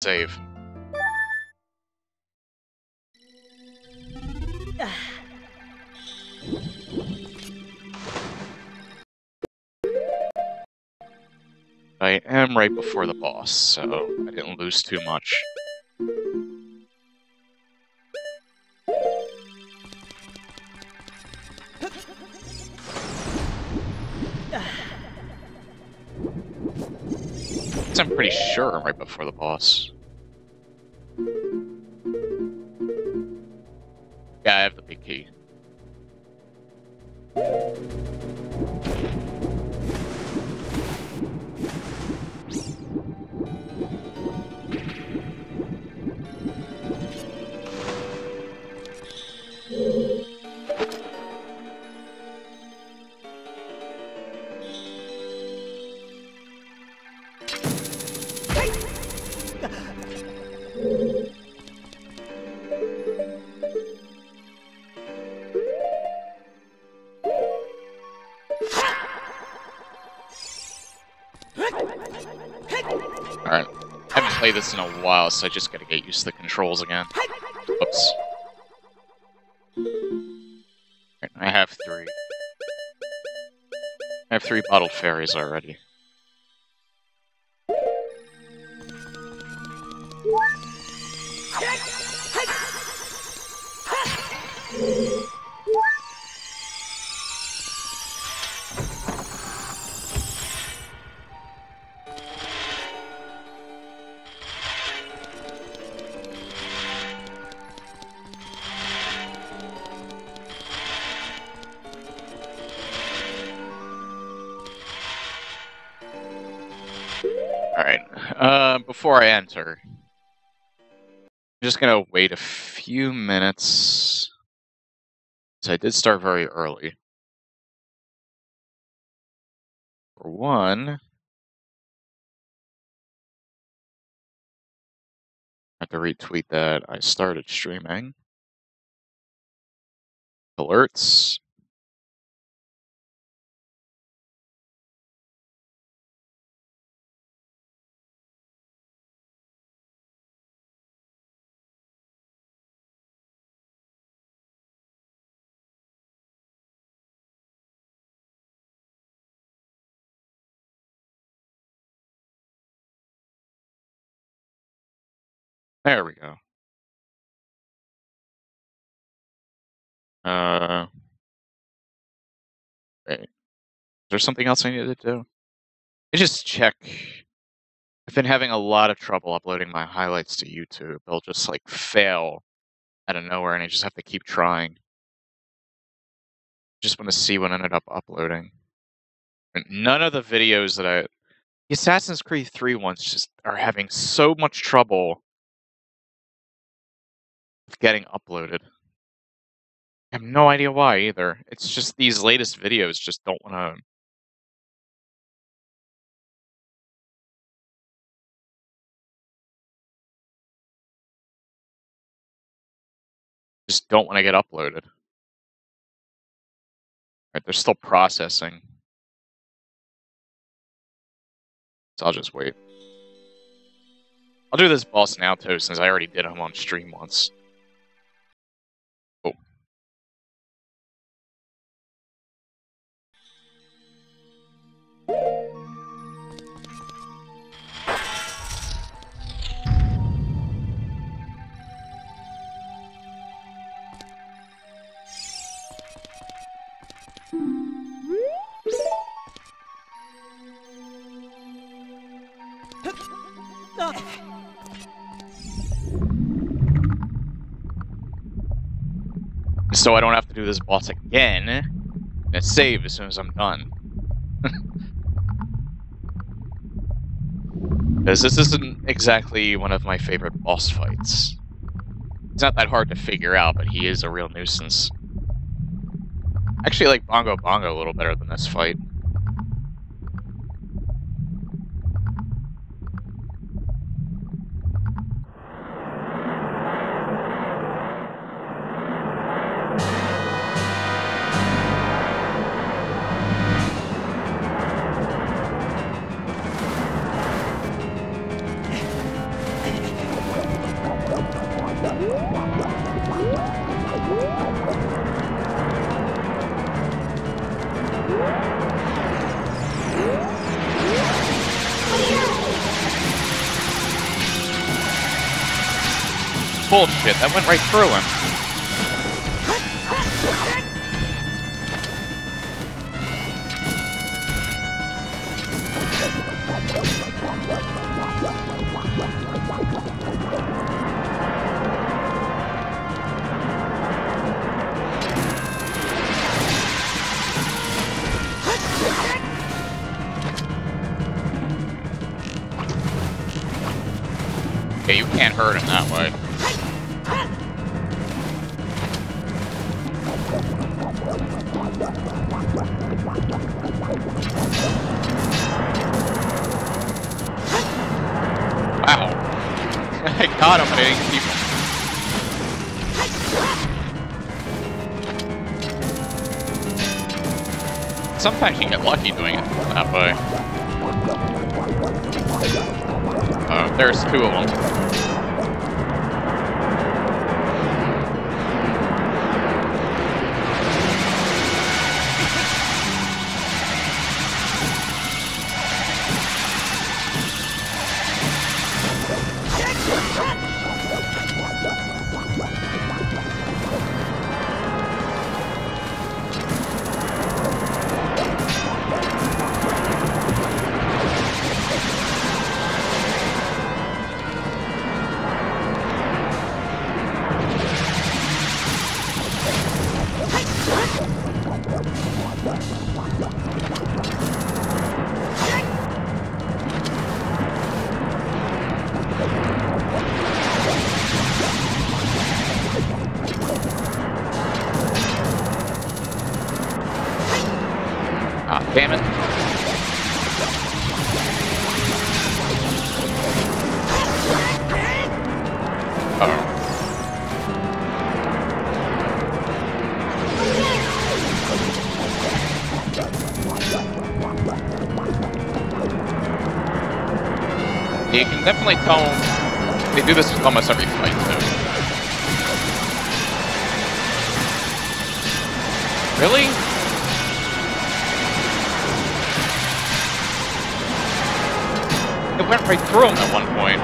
Save. I am right before the boss, so I didn't lose too much. I'm pretty sure I'm right before the boss. Yeah, I have the big key. Alright. I haven't played this in a while, so I just gotta get used to the controls again. Oops. Right, I have 3. I have 3 bottled fairies already. Alright, before I enter, I'm just gonna wait a few minutes. So I did start very early. For one, I have to retweet that I started streaming. Alerts. There we go. Wait. Is there something else I need to do? I just check. I've been having a lot of trouble uploading my highlights to YouTube. They'll just, like, fail out of nowhere, and I just have to keep trying. Just want to see what ended up uploading. And none of the videos that the Assassin's Creed 3 ones just are having so much trouble with getting uploaded. I have no idea why either. It's just these latest videos just don't want to. Just don't want to get uploaded. Right, they're still processing. So I'll just wait. I'll do this boss now too, since I already did him on stream once. Oh. So I don't have to do this boss again, and save as soon as I'm done. Because this isn't exactly one of my favorite boss fights. It's not that hard to figure out, but he is a real nuisance. I actually like Bongo Bongo a little better than this fight. Bullshit, that went right through him. Yeah, you can't hurt him that way. Wow. I got him, but I didn't keep him. Sometimes you get lucky doing it that way. There's two of them. Ah, damn it. Uh-oh. You can definitely tell they do this with almost every fight, too. Really? It went right through him at one point.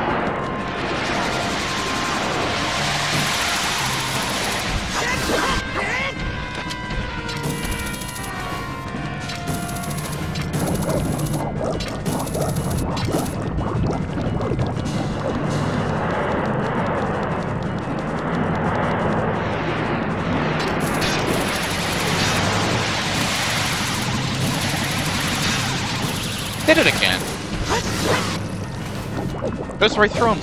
Did it again. Goes right through him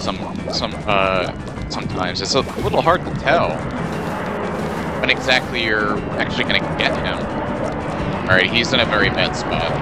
sometimes. It's a little hard to tell when exactly you're actually going to get him. Alright, he's in a very bad spot.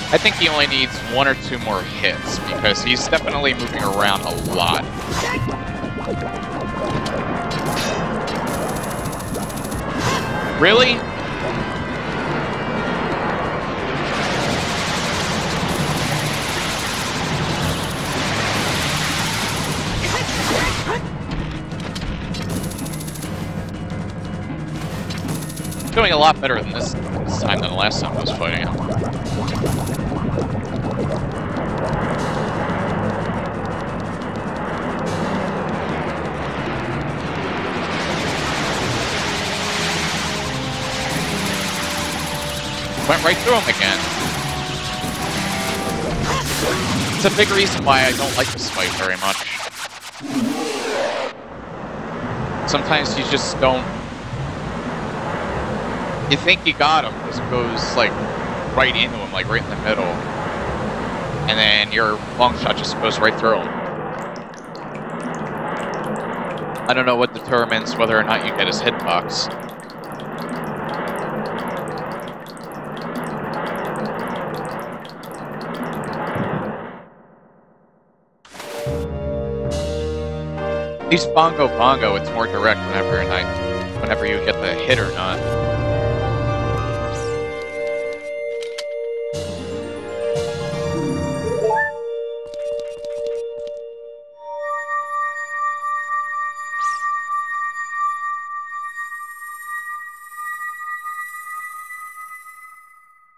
I think he only needs one or two more hits, because he's definitely moving around a lot. Really? Doing a lot better than this time than the last time I was fighting him. Went right through him again. It's a big reason why I don't like this fight very much. Sometimes you just don't... You think you got him, because it goes, like, right into him, like, right in the middle. And then your long shot just goes right through him. I don't know what determines whether or not you get his hitbox. At least Bongo, it's more direct whenever you get the hit or not.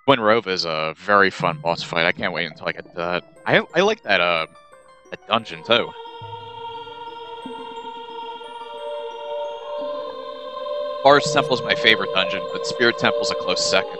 Twin Rove is a very fun boss fight. I can't wait until I get to that. I like that dungeon too. Forest Temple's my favorite dungeon, but Spirit Temple's a close second.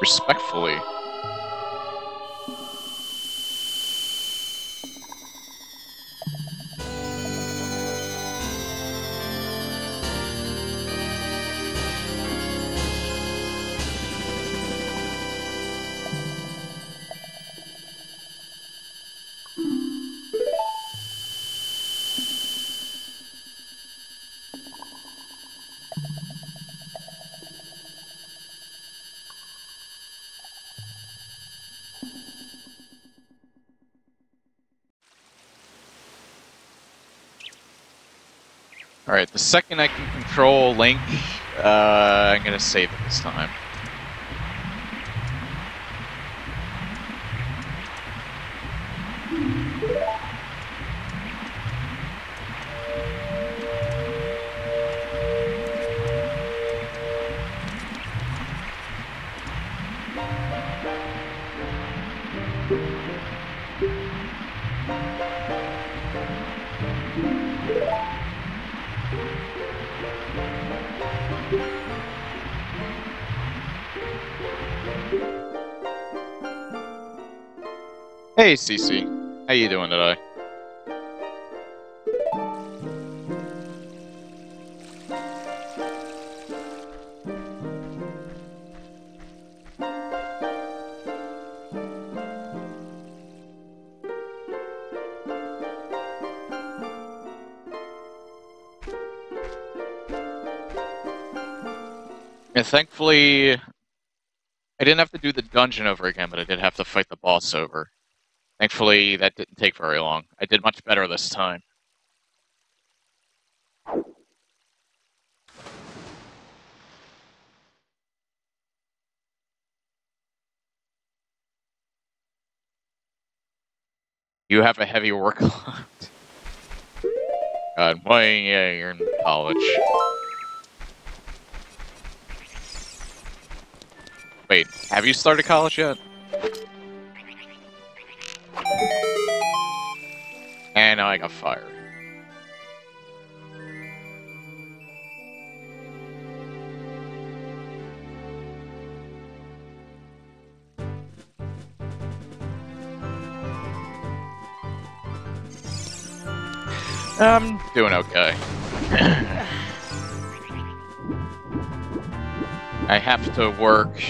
Respectfully. Alright, the second I can control Link, I'm gonna save it this time. Hey, Cece. How you doing today? And thankfully, I didn't have to do the dungeon over again, but I did have to fight the boss over. Thankfully, that didn't take very long. I did much better this time. You have a heavy workload. God, why? Yeah, you're in college. Wait, have you started college yet? And now I got fired. I'm doing okay. I have to work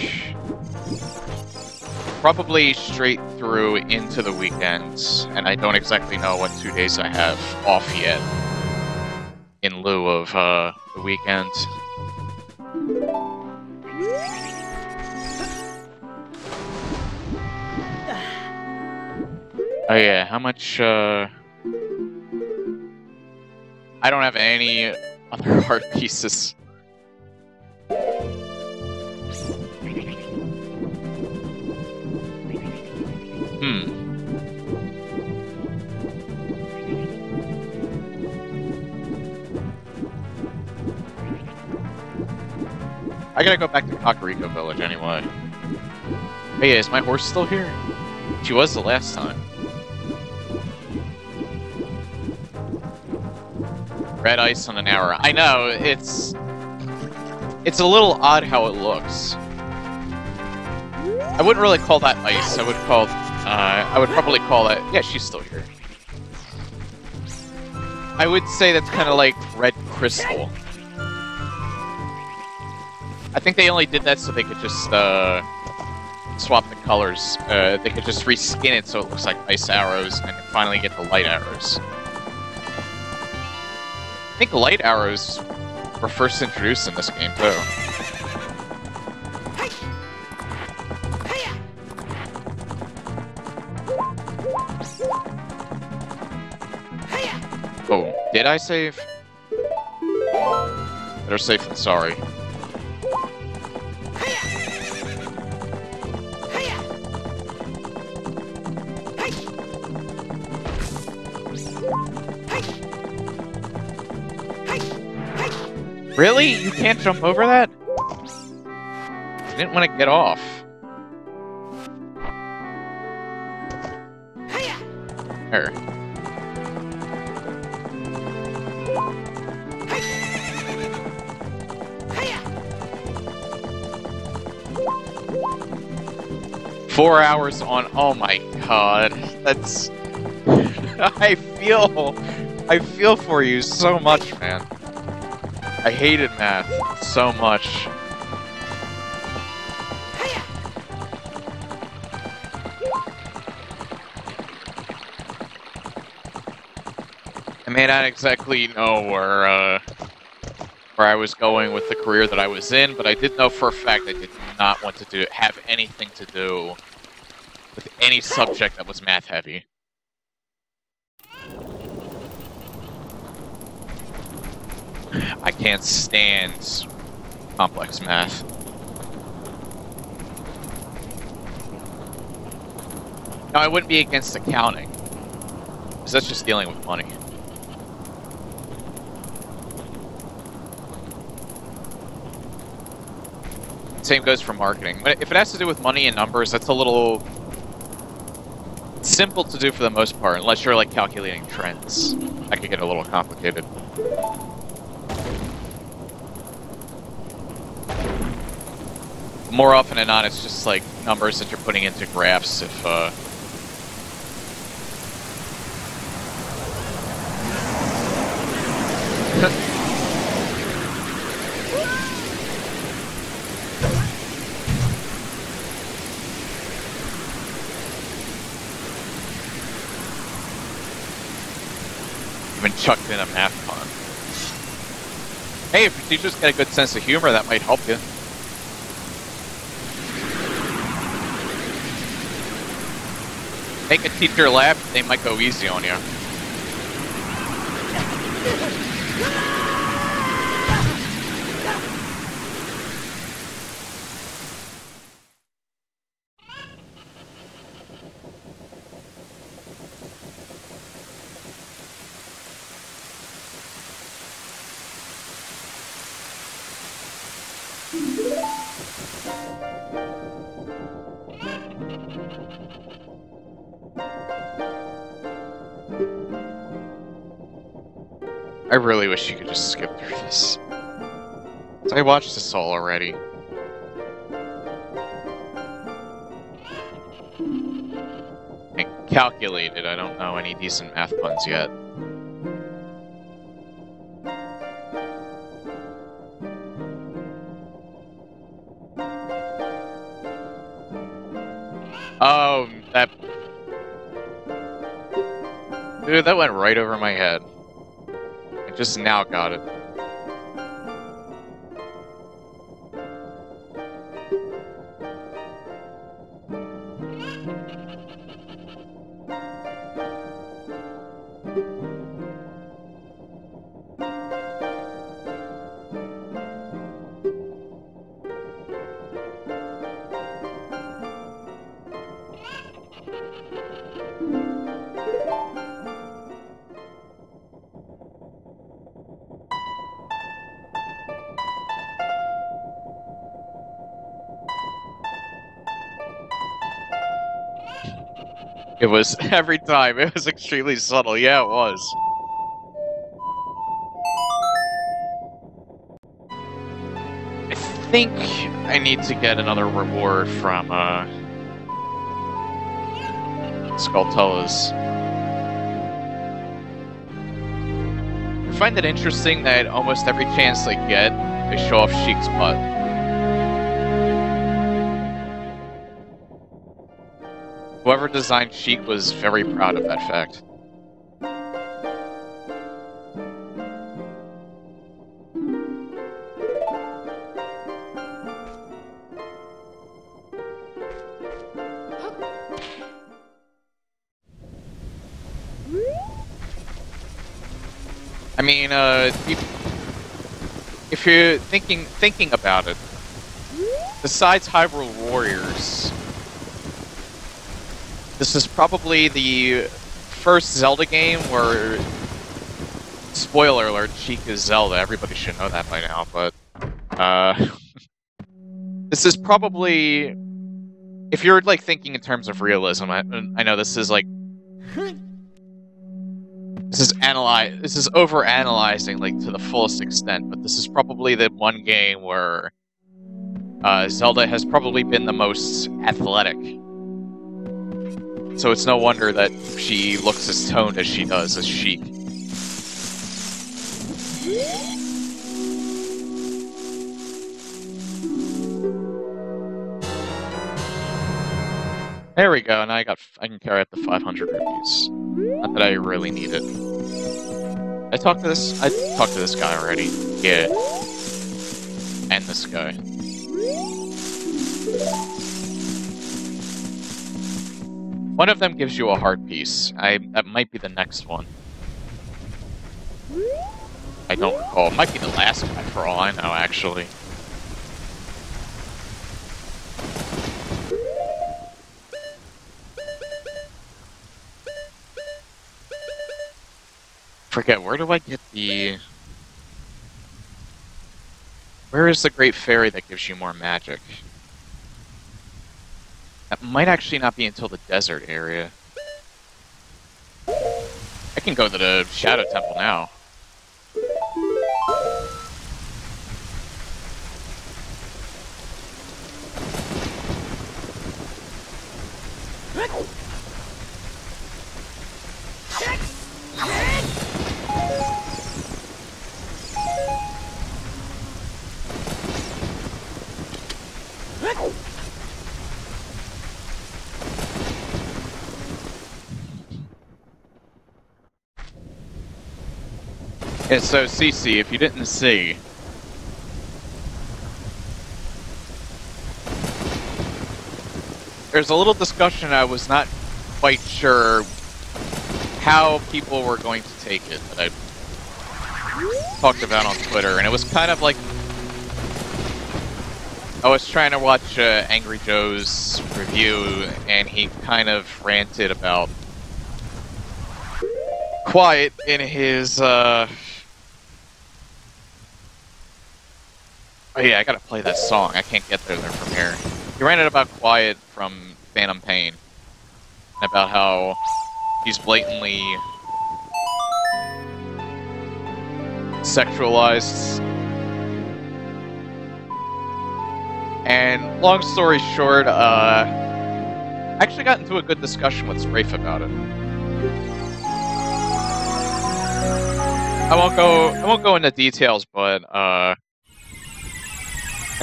probably straight through into the weekends, and I don't exactly know what 2 days I have off yet in lieu of the weekend. Oh yeah, how much, I don't have any other art pieces. I gotta go back to Ocarina Village anyway. Hey, is my horse still here? She was the last time. Red ice on an hour. I know, it's a little odd how it looks. I wouldn't really call that ice. I would probably call that... Yeah, she's still here. I would say that's kind of like red crystal. I think they only did that so they could just, swap the colors. They could just reskin it so it looks like ice arrows and finally get the light arrows. I think light arrows were first introduced in this game, too. Oh, did I save? Better safe than sorry. Really? You can't jump over that? I didn't want to get off. There. Four hours on... Oh my god. That's... I feel for you so much, man. I hated math so much. I may not exactly know where I was going with the career that I was in, but I did know for a fact I did not want to have anything to do with any subject that was math heavy. I can't stand complex math. No, I wouldn't be against accounting, because that's just dealing with money. Same goes for marketing. But if it has to do with money and numbers, that's a little simple to do for the most part, unless you're like calculating trends. That could get a little complicated. More often than not, it's just like numbers that you're putting into graphs if even chucked in a math pun. Hey, if your teachers got a good sense of humor, that might help you. Make a teacher laugh, they might go easy on you. I really wish you could just skip through this. I watched this all already. And calculated, I don't know any decent math puns yet. Oh, that... Dude, that went right over my head. I just now got it. It was, every time, it was extremely subtle. Yeah, it was. I think I need to get another reward from, Skulltulas. I find it interesting that almost every chance they get, they show off Sheik's butt. Whoever designed Sheik was very proud of that fact. I mean, if you're thinking about it, besides Hyrule Warriors, this is probably the first Zelda game where, spoiler alert, Sheik is Zelda. Everybody should know that by now, but this is probably, if you're like thinking in terms of realism, I know this is like. This is over-analyzing, like, to the fullest extent, but this is probably the one game where Zelda has probably been the most athletic. So it's no wonder that she looks as toned as she does as Sheik. There we go, and I can carry up to 500 rupees. Not that I really need it. I talked to this guy already. Yeah. And this guy. One of them gives you a heart piece. That might be the next one. I don't recall. It might be the last guy for all I know, actually. Forget, where do I get the... Where is the Great Fairy that gives you more magic? That might actually not be until the desert area. I can go to the Shadow Temple now. Yeah, so CC, if you didn't see, there's a little discussion I was not quite sure how people were going to take it that I talked about on Twitter, and it was kind of like I was trying to watch Angry Joe's review, and he kind of ranted about Quiet in his, Oh yeah, I gotta play that song. I can't get there from here. He ranted about Quiet from Phantom Pain, and about how he's blatantly sexualized. And long story short, I actually got into a good discussion with Strafe about it. I won't go into details, but I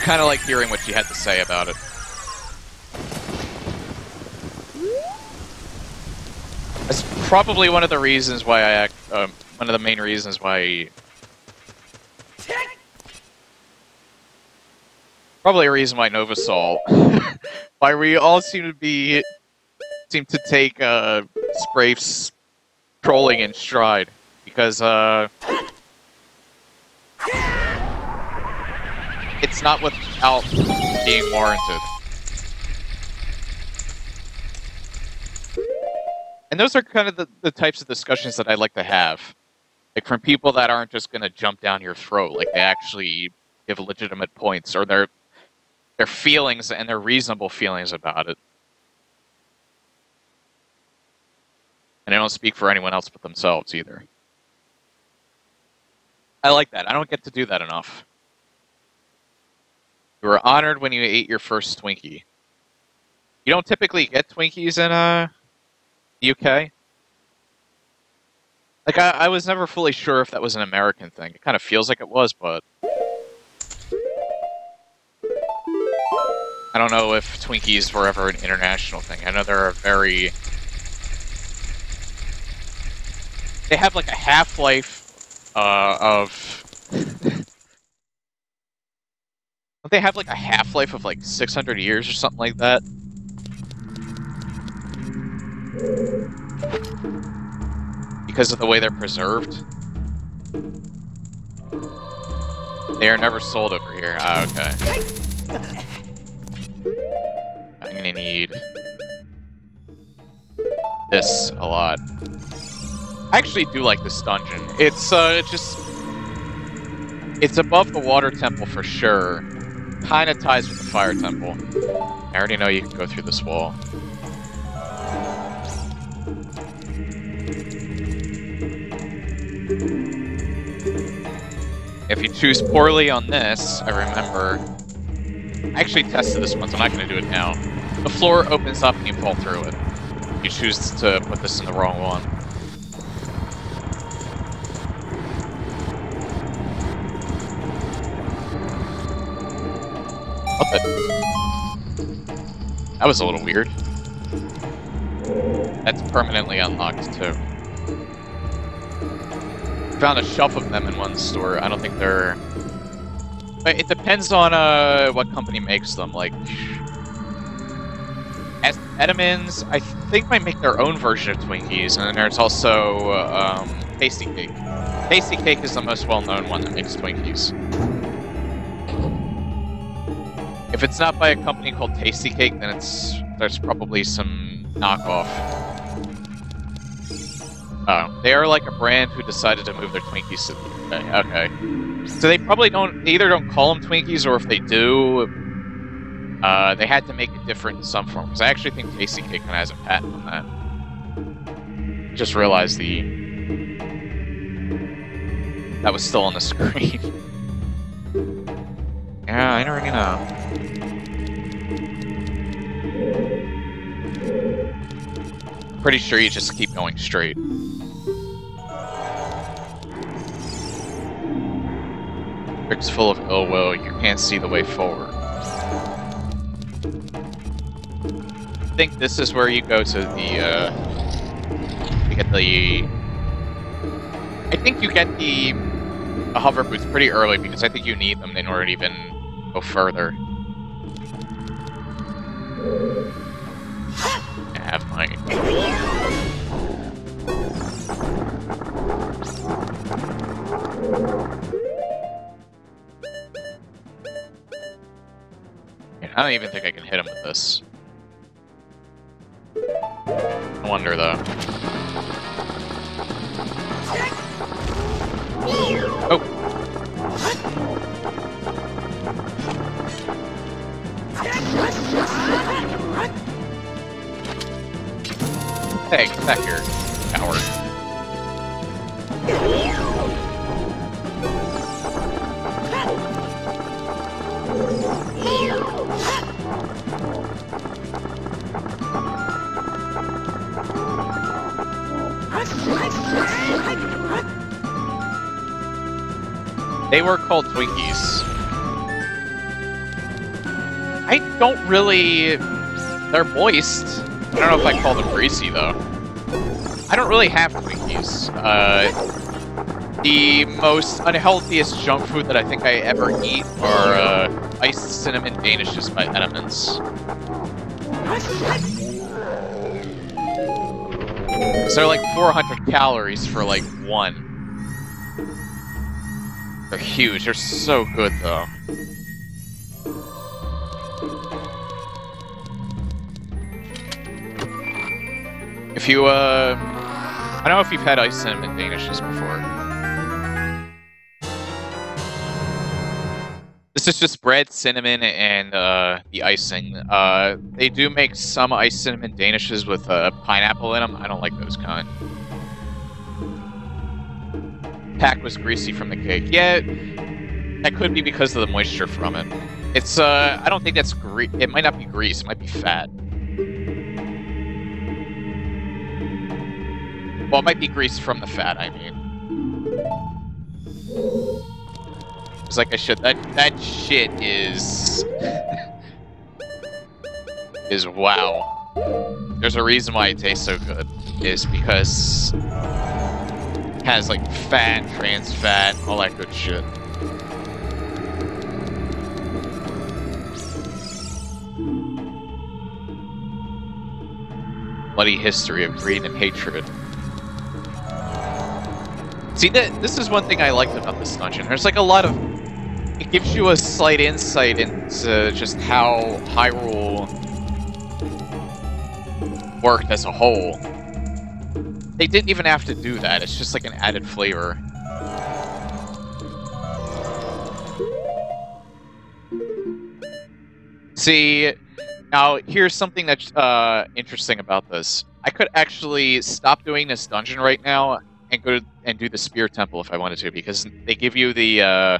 kind of like hearing what she had to say about it. That's probably one of the reasons why one of the main reasons why. Probably a reason why Novasol, why we all seem to take Sprafe's trolling in stride, because it's not without being warranted. And those are kind of the types of discussions that I like to have. Like, from people that aren't just going to jump down your throat, like they actually give legitimate points, or their feelings and their reasonable feelings about it. And they don't speak for anyone else but themselves either. I like that. I don't get to do that enough. You were honored when you ate your first Twinkie. You don't typically get Twinkies UK. Like, I was never fully sure if that was an American thing. It kind of feels like it was, but I don't know if Twinkies were ever an international thing. I know they're a very... They have, like, a half-life, of... They have, like, a half-life of, like, 600 years or something like that. Because of the way they're preserved. They are never sold over here. Ah, okay. I'm gonna need this a lot. I actually do like this dungeon. It's just... It's above the water temple for sure. Kinda ties with the fire temple. I already know you can go through this wall. If you choose poorly on this, I remember... I actually tested this once, I'm not going to do it now. The floor opens up and you fall through it. You choose to put this in the wrong one. What the... That was a little weird. That's permanently unlocked, too. Found a shelf of them in one store. I don't think they're... It depends on what company makes them. Like, as Edamins, I think might make their own version of Twinkies, and then there's also Tasty Cake. Tasty Cake is the most well-known one that makes Twinkies. If it's not by a company called Tasty Cake, then there's probably some knockoff. Oh, they are like a brand who decided to move their Twinkies to the UK. Okay. So they probably they either don't call them Twinkies, or if they do, they had to make it different in some form. Because I actually think Tasty Cake kind of has a patent on that. Just realized that was still on the screen. Yeah, I already know. Pretty sure you just keep going straight. Bricks full of ill will, you can't see the way forward. I think this is where you go to the, you get the... I think you get the hover boots pretty early, because I think you need them in order to even go further. I have mine. I don't even think I can hit him with this. I wonder, though. Oh! Hey, get back here, coward. They were called Twinkies. I don't really... They're moist. I don't know if I call them greasy, though. I don't really have Twinkies. The most unhealthiest junk food that I think I ever eat are iced cinnamon danishes by Edamins. So they're like 400 calories for like one. They're huge. They're so good, though. If you, I don't know if you've had iced cinnamon danishes before. This is just bread, cinnamon, and the icing. They do make some iced cinnamon danishes with pineapple in them. I don't like those kind. Pack was greasy from the cake. Yeah, that could be because of the moisture from it. It's, I don't think that's it might not be grease, it might be fat. Well, it might be grease from the fat, I mean. It's like I should. That shit is... is wow. There's a reason why it tastes so good. Is because... it has, like, fat, trans fat, all that good shit. Bloody history of greed and hatred. See, this is one thing I liked about this dungeon. There's like a lot of... it gives you a slight insight into just how Hyrule worked as a whole. They didn't even have to do that. It's just like an added flavor. See, now here's something that's interesting about this. I could actually stop doing this dungeon right now and go and do the Spear Temple if I wanted to, because they give you the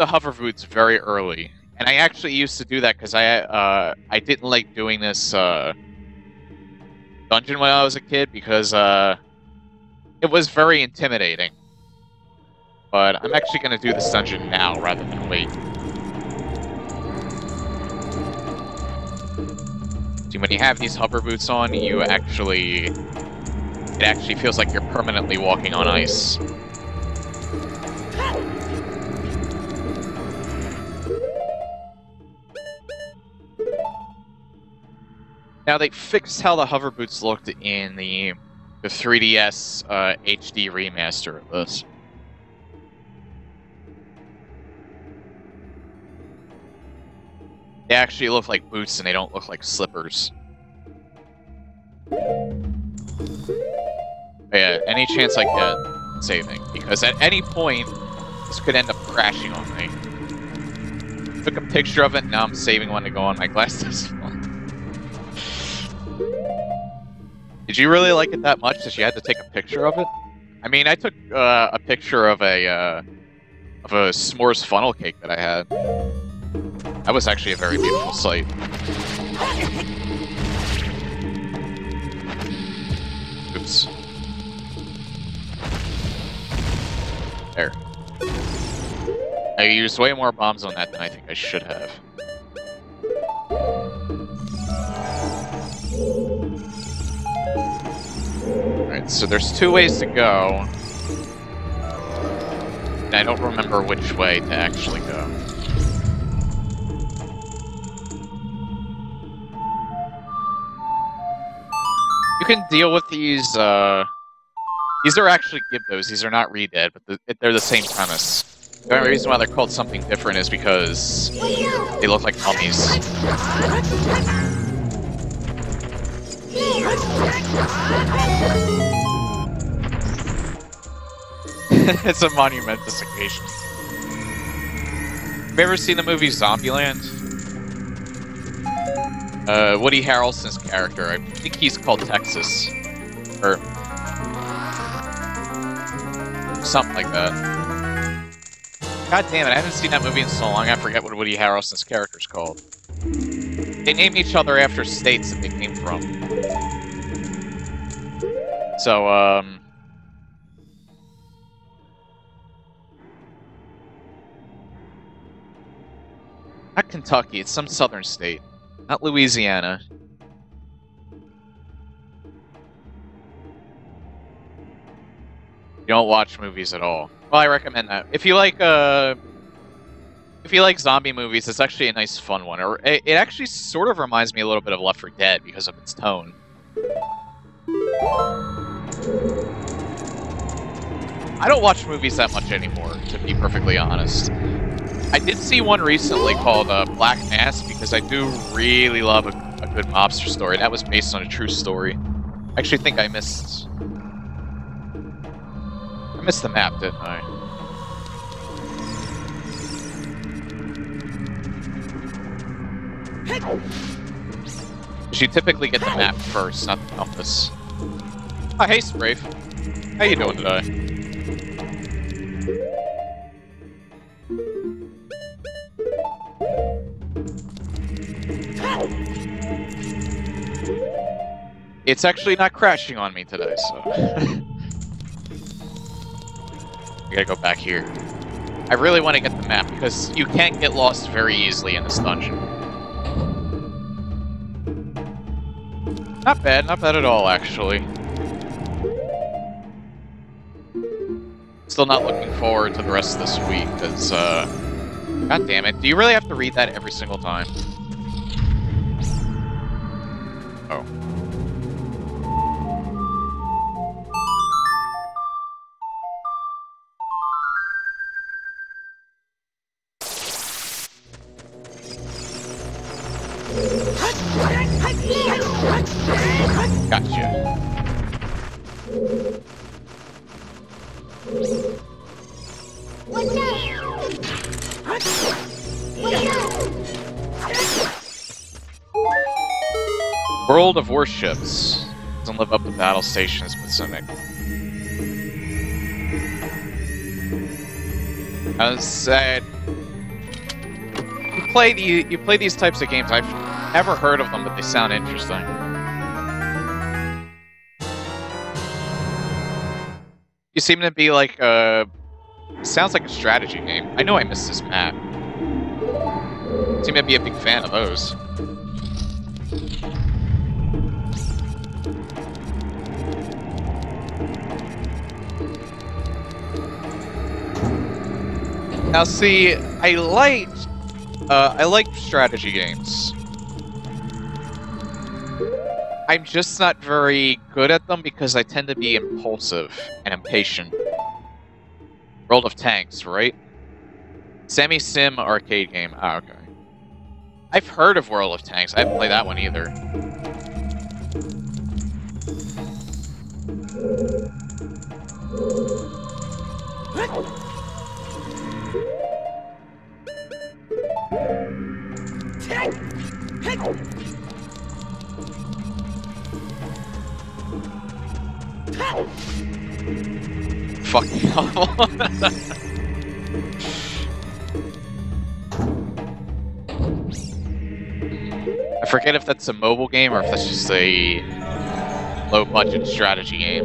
hover boots very early, and I actually used to do that because I didn't like doing this dungeon when I was a kid because it was very intimidating. But I'm actually going to do this dungeon now rather than wait. See, when you have these hover boots on, it actually feels like you're permanently walking on ice. Now, they fixed how the hover boots looked in the 3DS HD remaster of this. They actually look like boots and they don't look like slippers. But yeah, any chance I get, saving. Because at any point, this could end up crashing on me. Took a picture of it, now I'm saving one to go on my glasses. Did you really like it that much that you had to take a picture of it? I mean, I took a picture of a s'mores funnel cake that I had. That was actually a very beautiful sight. Oops. There. I used way more bombs on that than I think I should have. Alright, so there's two ways to go. And I don't remember which way to actually go. You can deal with these, these are actually Gibdos, these are not Re-Dead, but they're the same premise. The only reason why they're called something different is because they look like mummies. It's a monumentous occasion. Have you ever seen the movie Zombieland? Woody Harrelson's character, I think he's called Texas. Or something like that. God damn it, I haven't seen that movie in so long, I forget what Woody Harrelson's character's called. They name each other after states that they came from. So, not Kentucky, it's some southern state. Not Louisiana. You don't watch movies at all. Well, I recommend that. If you like zombie movies, it's actually a nice fun one. Or it actually sort of reminds me a little bit of Left 4 Dead because of its tone. I don't watch movies that much anymore, to be perfectly honest. I did see one recently called Black Mass because I do really love a good mobster story. That was based on a true story. I actually think I missed the map, didn't I? You typically get the map first, not the compass. Oh, hey, Sprafe. How you doing today? It's actually not crashing on me today, so... I gotta go back here. I really want to get the map, because you can't get lost very easily in this dungeon. Not bad at all, actually. Still not looking forward to the rest of this week, because, God damn it. Do you really have to read that every single time? Oh. Gotcha. World of Warships. Doesn't live up to battle station specific. I was sad. You play these types of games. I've never heard of them, but they sound interesting. You seem to be like sounds like a strategy game. I know I missed this map. Seem to be a big fan of those. Now see, I like strategy games. I'm just not very good at them because I tend to be impulsive and impatient. World of Tanks, right? Semi-sim arcade game. Ah, okay. I've heard of World of Tanks. I haven't played that one either. Fucking hell. I forget if that's a mobile game or if that's just a low-budget strategy game.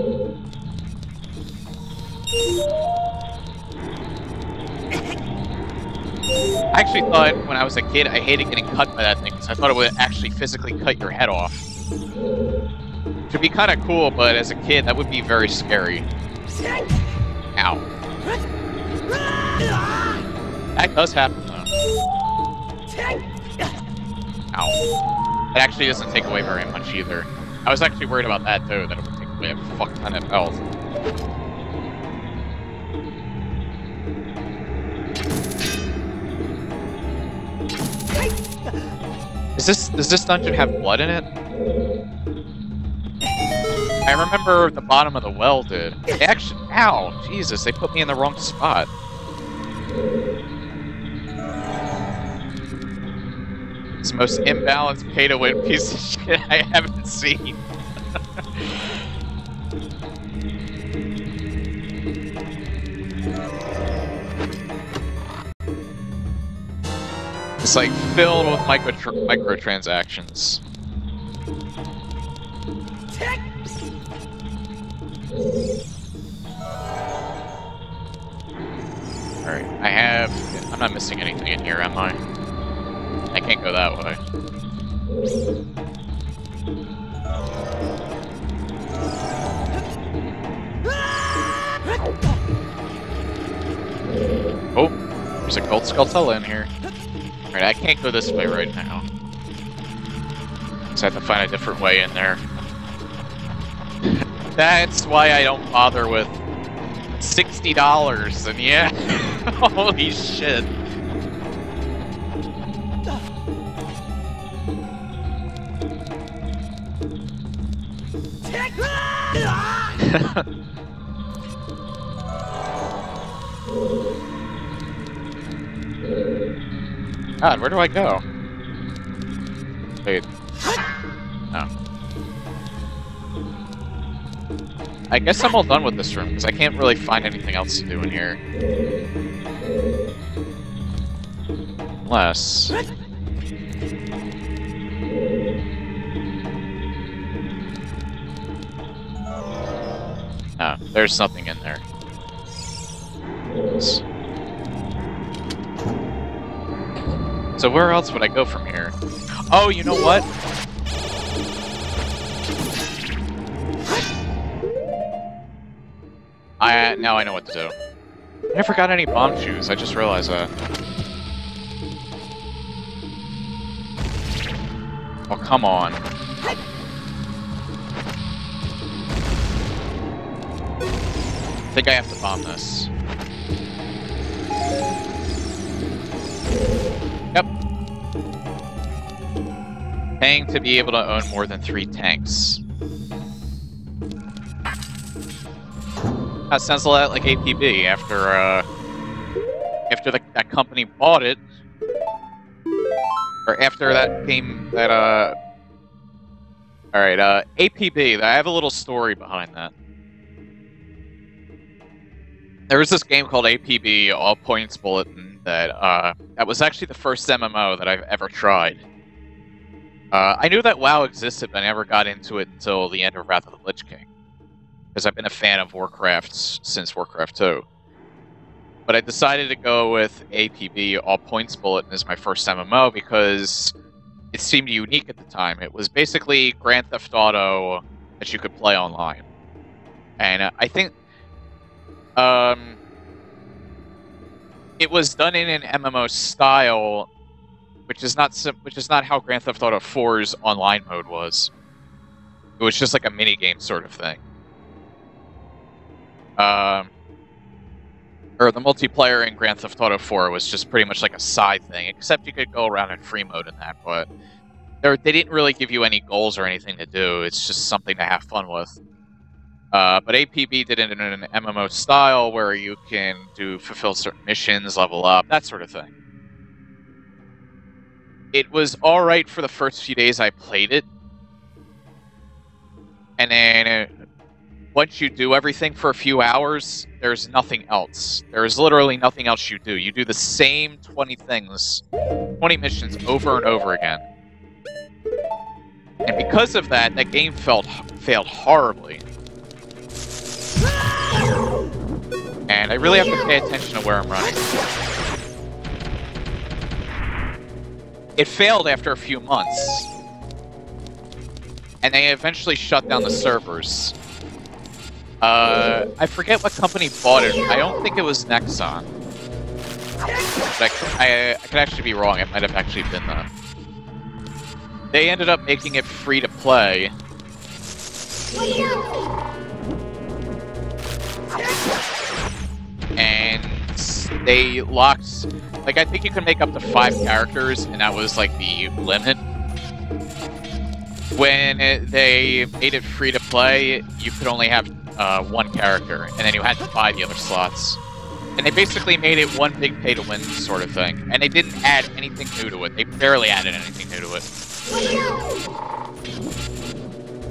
I actually thought when I was a kid I hated getting cut by that thing because I thought it would actually physically cut your head off. Which would be kind of cool, but as a kid that would be very scary. Ow. That does happen though. Ow. It actually doesn't take away very much either. I was actually worried about that too, that it would take away a fuck ton of health. Does this dungeon have blood in it? I remember the bottom of the well did. They actually, ow, Jesus, they put me in the wrong spot. It's the most imbalanced pay-to-win piece of shit I haven't seen. It's like filled with microtransactions. Alright, I'm not missing anything in here, am I? I can't go that way. Oh, there's a gold skull in here. Alright, I can't go this way right now. So I have to find a different way in there. That's why I don't bother with $60, and yeah, holy shit. God, where do I go? Wait. Oh. I guess I'm all done with this room, because I can't really find anything else to do in here. Unless... There's nothing in there. So where else would I go from here? Oh, you know what? Now I know what to do. I never got any bomb shoes, I just realized that. Oh, come on. I think I have to bomb this. Yep. Paying to be able to own more than 3 tanks. That sounds a lot like APB after that company bought it. Or after that game that, Alright, APB, I have a little story behind that. There was this game called APB, All Points Bulletin, that was actually the first MMO that I've ever tried. I knew that WoW existed, but I never got into it until the end of Wrath of the Lich King. Because I've been a fan of Warcraft since Warcraft 2. But I decided to go with APB, All Points Bulletin, as my first MMO because it seemed unique at the time. It was basically Grand Theft Auto that you could play online. And I think it was done in an MMO style, which is not how Grand Theft Auto 4's online mode was. It was just like a mini-game sort of thing. Or the multiplayer in Grand Theft Auto 4 was just pretty much like a side thing, except you could go around in free mode in that, but they didn't really give you any goals or anything to do, it's just something to have fun with. But APB did it in an MMO style where you can fulfill certain missions, level up, that sort of thing. It was alright for the first few days I played it, and then once you do everything for a few hours, there's nothing else. There's literally nothing else you do. You do the same 20 things, 20 missions over and over again. And because of that, that game failed horribly. And I really have to pay attention to where I'm running. It failed after a few months. And they eventually shut down the servers. I forget what company bought it. I don't think it was Nexon. But I could actually be wrong. It might have actually been them. They ended up making it free to play. And they locked... Like, I think you can make up to 5 characters, and that was, like, the limit. When they made it free to play, you could only have 1 character, and then you had to buy the other slots. And they basically made it one big pay-to-win sort of thing. And they didn't add anything new to it. They barely added anything new to it.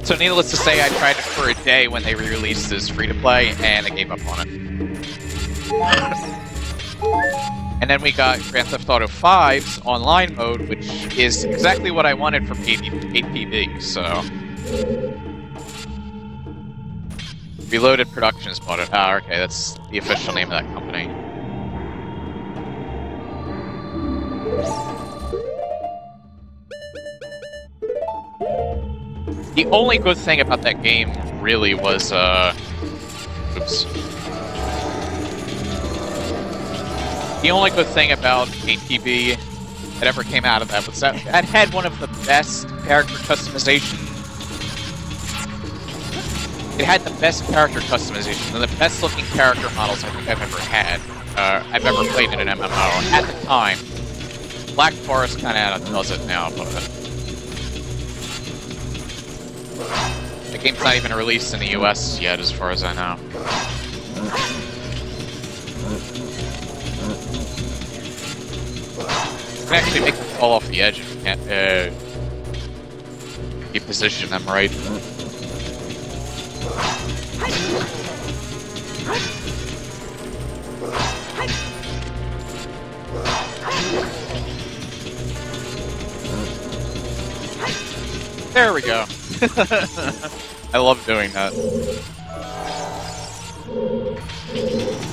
So needless to say, I tried it for a day when they re-released this free-to-play, and I gave up on it. And then we got Grand Theft Auto 5's online mode, which is exactly what I wanted from APB, so... Reloaded Productions bought it. Ah, okay, that's the official name of that company. The only good thing about that game, really, was, oops. The only good thing about ATB that ever came out of that was that it had one of the best character customization. It had the best character customization and the best looking character models I think I've ever had. I've ever played in an MMO. At the time, Black Forest kind of does it now, but the game's not even released in the US yet, as far as I know. You can actually make them fall off the edge if you can't you position them right. There we go. I love doing that.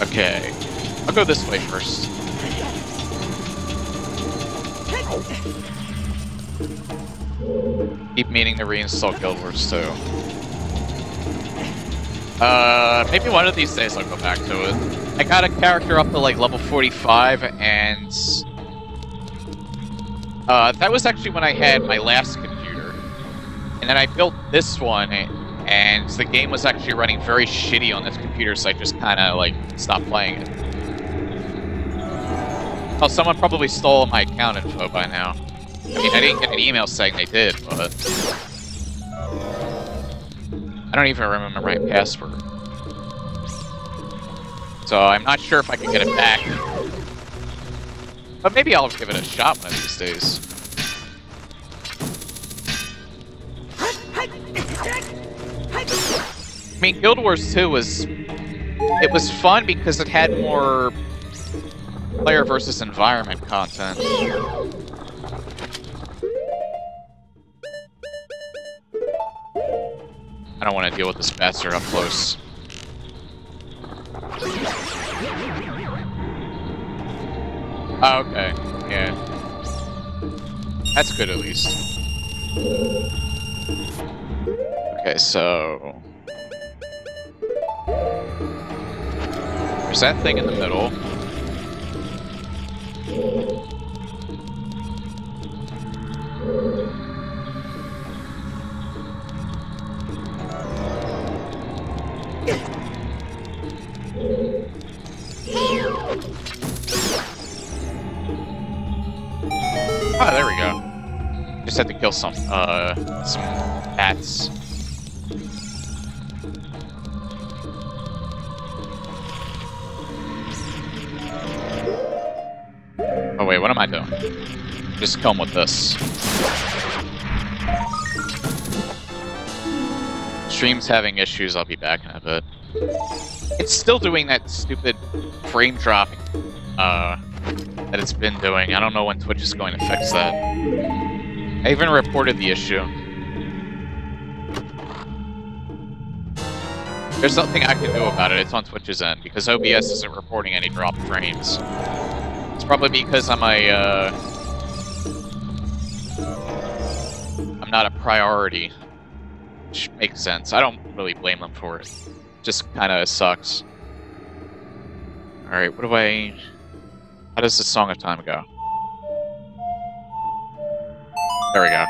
Okay. I'll go this way first. Keep meaning to reinstall Guild Wars 2. Maybe one of these days I'll go back to it. I got a character up to like level 45, and that was actually when I had my last computer. And then I built this one, and the game was actually running very shitty on this computer, so I just kind of like stopped playing it. Oh, someone probably stole my account info by now. I mean, I didn't get an email saying they did, but I don't even remember my password. So I'm not sure if I can get it back. But maybe I'll give it a shot one of these days. I mean, Guild Wars 2 was fun because it had more player versus environment content. I don't want to deal with this bastard up close. Oh, okay. Yeah. That's good, at least. Okay, so there's that thing in the middle. Oh, there we go. Just had to kill some bats. Oh wait, what am I doing? Just come with this. Stream's having issues, I'll be back in a bit. It's still doing that stupid frame dropping that it's been doing. I don't know when Twitch is going to fix that. I even reported the issue. There's nothing I can do about it. It's on Twitch's end, because OBS isn't reporting any dropped frames. It's probably because I'm not a priority. Which makes sense. I don't really blame them for it. Just kinda sucks. Alright, what do I... How does the Song of Time go? There we go.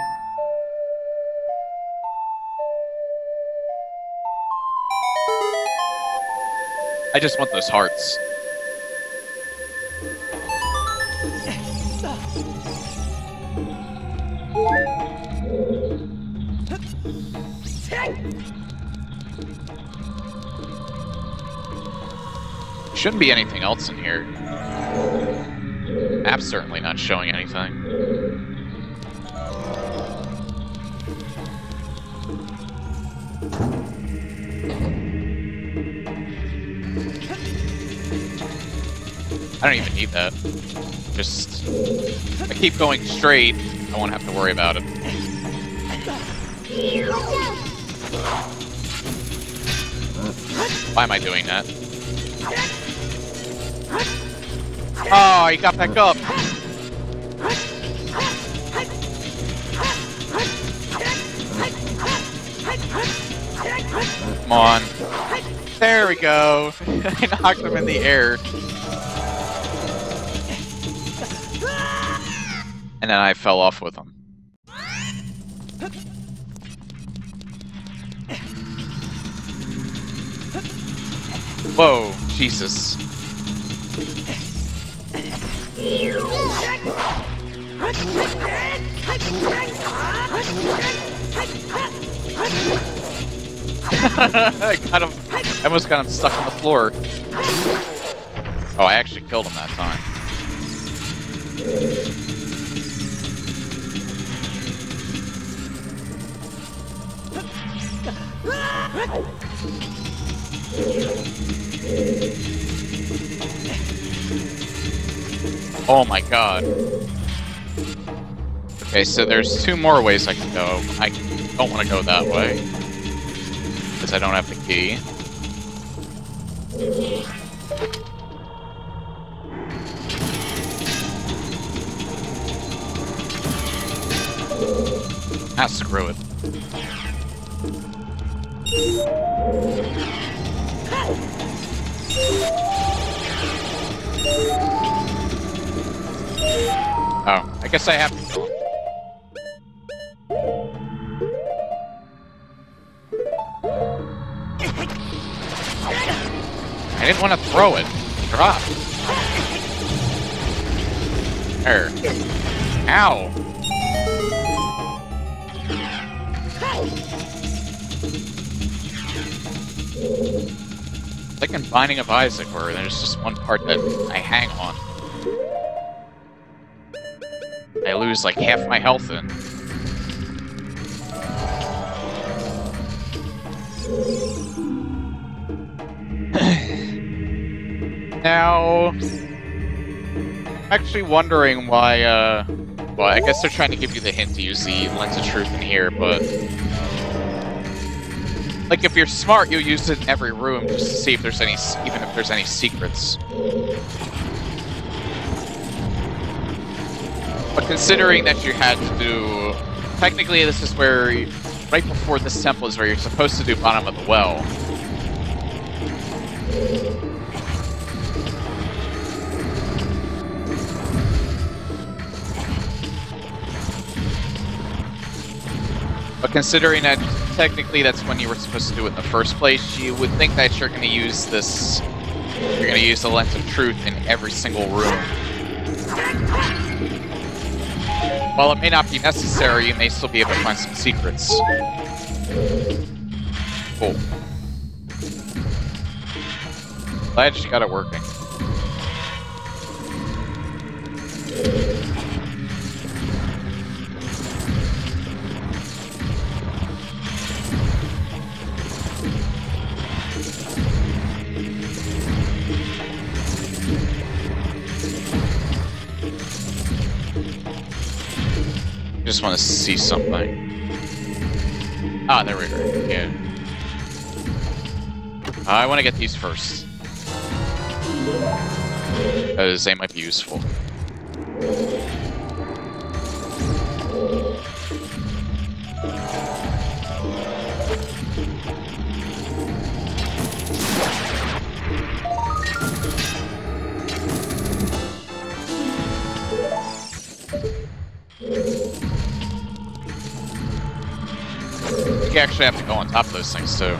I just want those hearts. Shouldn't be anything else in here. Map's certainly not showing anything. I don't even need that. Just... if I keep going straight, I won't have to worry about it. Why am I doing that? Oh, he got back up! Come on. There we go! I knocked him in the air. And then I fell off with him. Whoa, Jesus. I got him. I almost got him stuck on the floor. Oh, I actually killed him that time. Oh my god. Okay, so there's two more ways I can go. I don't want to go that way, because I don't have the key. Ah, screw it. Oh, I guess I have to kill him. I didn't want to throw it. Drop. There. Ow. It's like in Binding of Isaac, where there's just one part that I hang on. I lose like half my health in. Now, I'm actually wondering why, well, I guess they're trying to give you the hint to use the Lens of Truth in here, but like, if you're smart, you'll use it in every room just to see if there's any, even if there's any secrets. But considering that you had to do, technically this is where, right before this temple is where you're supposed to do bottom of the well. But considering that technically that's when you were supposed to do it in the first place, you would think that you're going to use this, you're going to use the Lens of Truth in every single room. While it may not be necessary, you may still be able to find some secrets. Cool. Glad you got it working. Just want to see something. Ah, there we go. Yeah. I want to get these first. Because they might be useful. You actually have to go on top of those things too.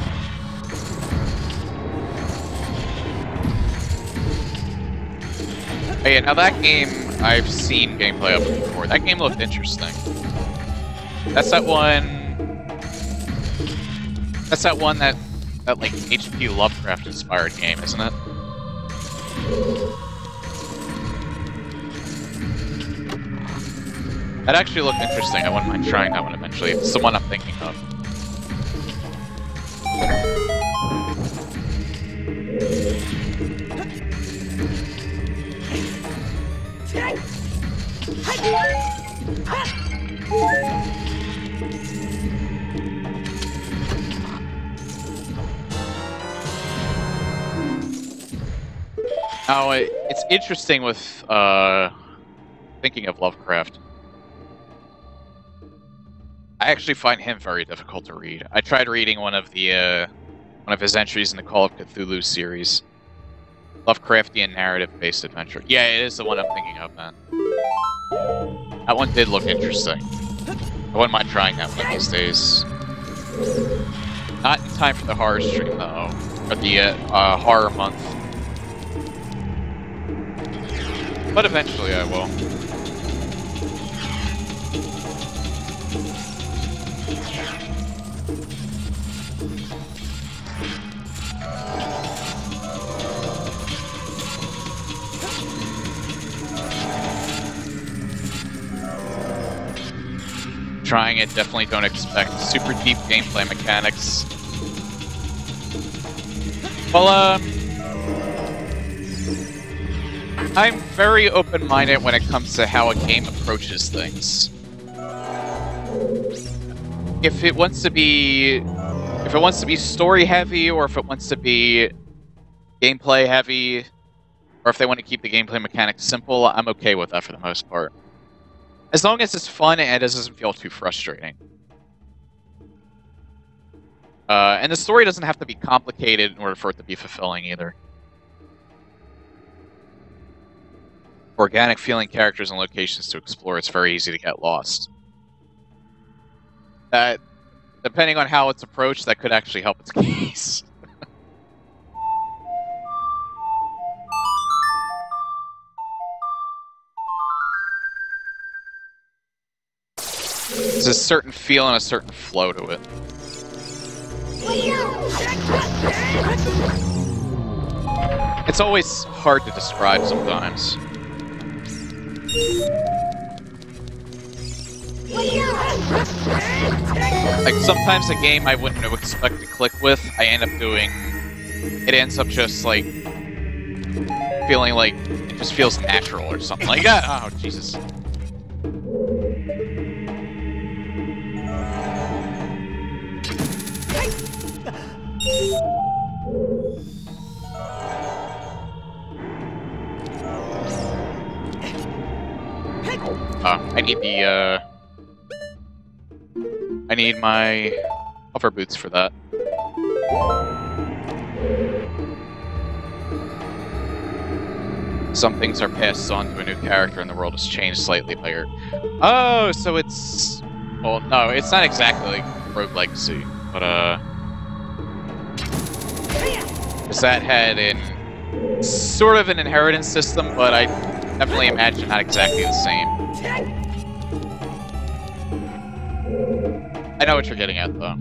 Oh yeah, now that game, I've seen gameplay of it before. That game looked interesting. That's that one... That's that one that like, H.P. Lovecraft-inspired game, isn't it? That actually looked interesting. I wouldn't mind trying that one eventually. It's the one I'm thinking of. Now, it's interesting with, thinking of Lovecraft. I actually find him very difficult to read. I tried reading one of his entries in the Call of Cthulhu series. Lovecraftian narrative-based adventure. Yeah, it is the one I'm thinking of, man. That one did look interesting. I wouldn't mind trying that one these days. Not in time for the horror stream, though. Or the, horror month. But eventually I will. Trying it, definitely don't expect super deep gameplay mechanics. Well, I'm very open-minded when it comes to how a game approaches things. If it wants to be story-heavy, or if it wants to be gameplay heavy, or if they want to keep the gameplay mechanics simple, I'm okay with that for the most part. As long as it's fun and it doesn't feel too frustrating. And the story doesn't have to be complicated in order for it to be fulfilling either. Organic feeling characters and locations to explore, it's very easy to get lost. That, depending on how it's approached, that could actually help its case. There's a certain feel and a certain flow to it. It's always hard to describe sometimes. Like, sometimes a game I wouldn't expect to click with, I end up doing... It ends up just, like... feeling like it just feels natural or something like that. Oh, Jesus. I need the, I need my hover boots for that. Some things are passed on to a new character and the world has changed slightly by your... Oh, so it's... Well, no, it's not exactly like Rogue Legacy, but, because that had sort of an inheritance system, but I definitely imagine not exactly the same. I know what you're getting at, though.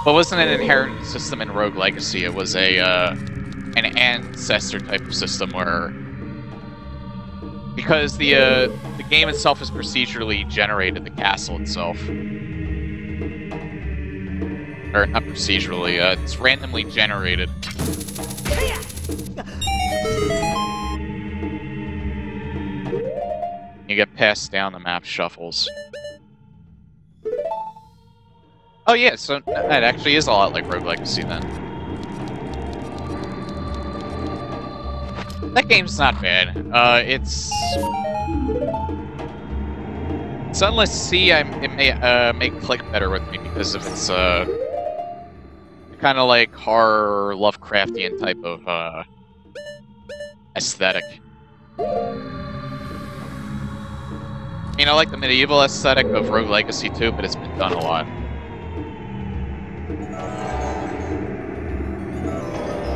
Well, it wasn't an inheritance system in Rogue Legacy, it was a, an ancestor type of system where... Because the game itself is procedurally generated, the castle itself. Or, not procedurally, it's randomly generated. You get passed down, the map shuffles. Oh yeah, so that actually is a lot like Rogue Legacy then. That game's not bad. It's unless C, it may click better with me because of its kind of like horror, Lovecraftian type of aesthetic. You know, like the medieval aesthetic of Rogue Legacy too, but it's been done a lot.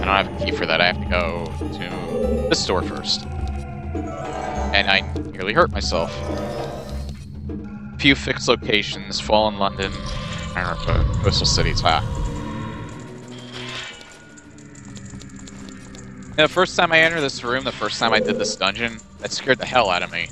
I don't have a key for that. I have to go to the store first. And I nearly hurt myself. Few fixed locations, Fallen London, I don't know, coastal cities, The first time I entered this room, the first time I did this dungeon, that scared the hell out of me.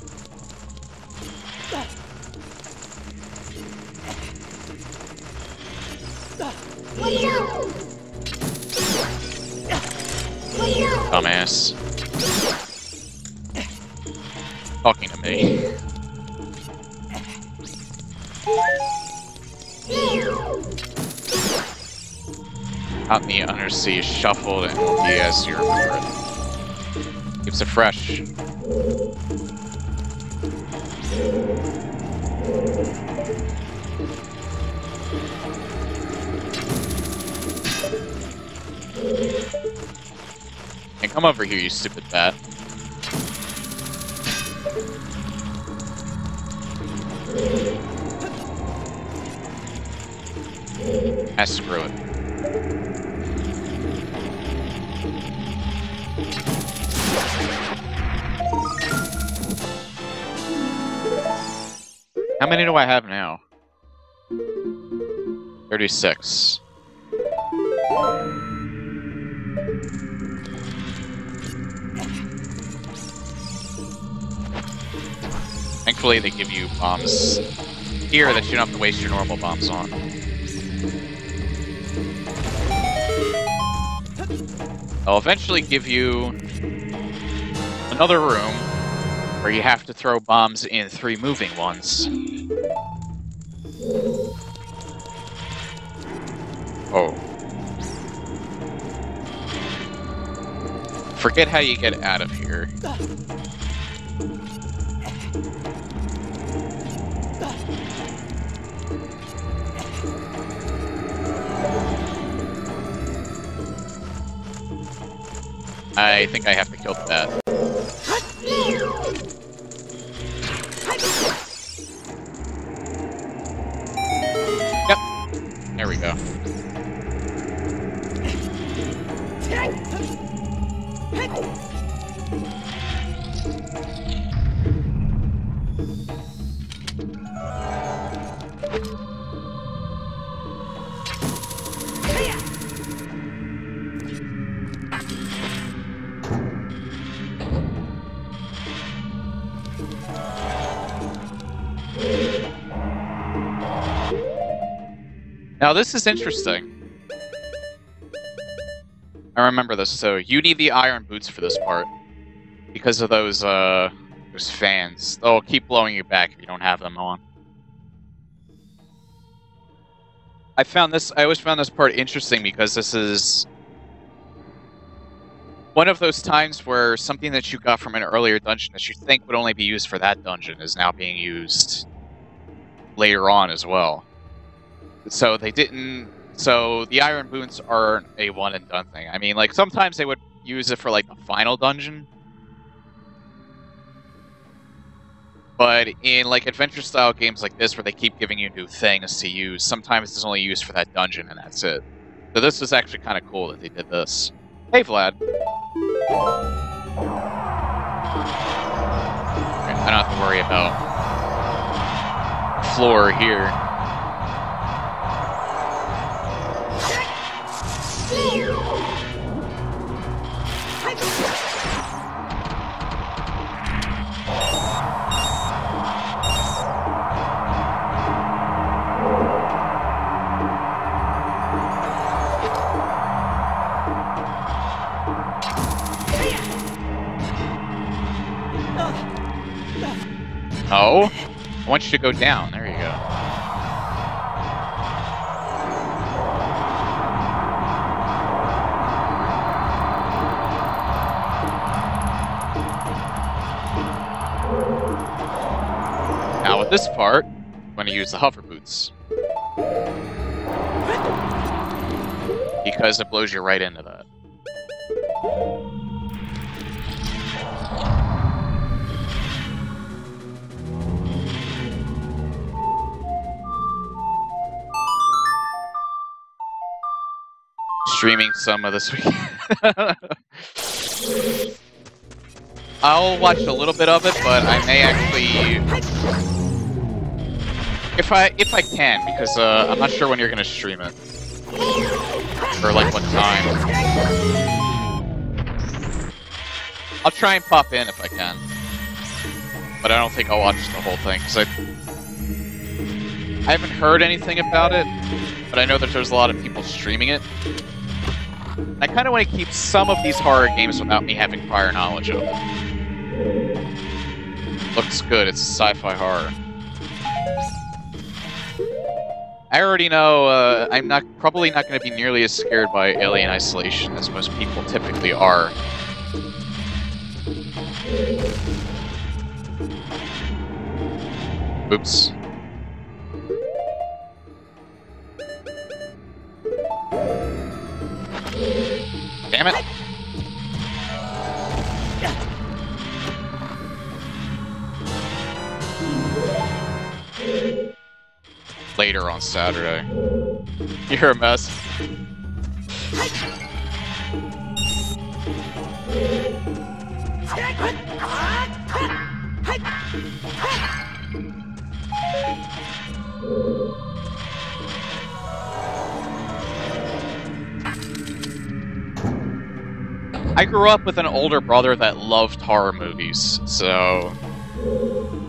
Dumbass. Talking to me. Out in the undersea, shuffled and will be as you remember it. Keeps it fresh. And come over here, you stupid bat. Screw it. How many do I have now? 36. Thankfully, they give you bombs here that you don't have to waste your normal bombs on. They'll eventually give you another room where you have to throw bombs in 3 moving ones. Oh. Forget how you get out of here. I think I have to kill the bat. Yep. There we go. Now this is interesting. I remember this. So you need the iron boots for this part because of those fans. They'll keep blowing you back if you don't have them on. I always found this part interesting because this is one of those times where something that you got from an earlier dungeon that you think would only be used for that dungeon is now being used later on as well. So they didn't. So the iron boots aren't a one and done thing. I mean, like sometimes they would use it for like the final dungeon, but in like adventure style games like this, where they keep giving you new things to use, sometimes it's only used for that dungeon and that's it. So this was actually kind of cool that they did this. Hey, Vlad. I don't have to worry about floor here. Oh, I want you to go down. There you go. Now with this part, I'm going to use the hover boots. Because it blows you right into that. Streaming some of this week. I'll watch a little bit of it, but I may actually, if I can, because I'm not sure when you're gonna stream it, or like what time. I'll try and pop in if I can, but I don't think I'll watch the whole thing because I haven't heard anything about it, but I know that there's a lot of people streaming it. I kind of want to keep some of these horror games without me having prior knowledge of it. Looks good, it's sci-fi horror. I already know I'm probably not going to be nearly as scared by Alien Isolation as most people typically are. Oops. Damn it! Later on Saturday. You're a mess. I grew up with an older brother that loved horror movies, so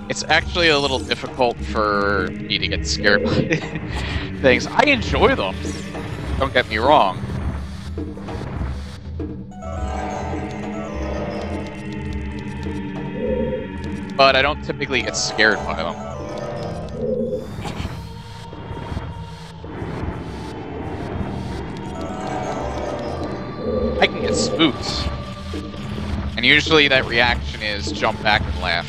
it's actually a little difficult for me to get scared by things. I enjoy them, don't get me wrong. But I don't typically get scared by them. spooked. And usually that reaction is jump back and laugh.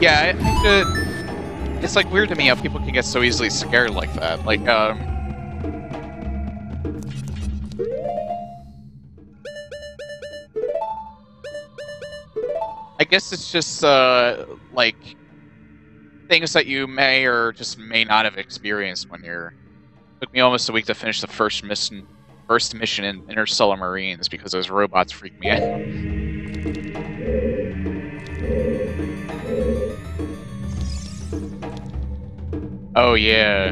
Yeah, I think that it's like weird to me how people can get so easily scared like that. Like, I guess it's just, like, things that you may or just may not have experienced when you're... It took me almost a week to finish the first mission in Interstellar Marines because those robots freaked me out. Oh, yeah.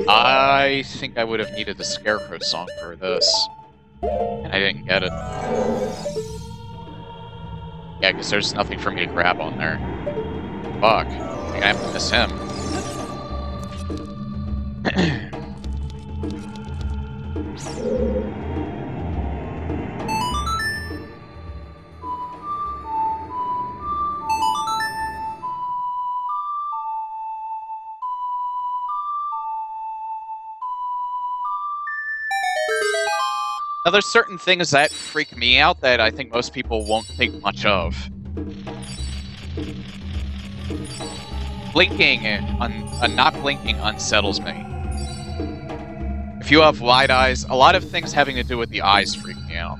I think I would have needed the Scarecrow song for this. And I didn't get it. Yeah, because there's nothing for me to grab on there. Fuck. I think I have to miss him. Now, there's certain things that freak me out that I think most people won't think much of. Blinking, not blinking unsettles me. If you have wide eyes, a lot of things having to do with the eyes freak me out.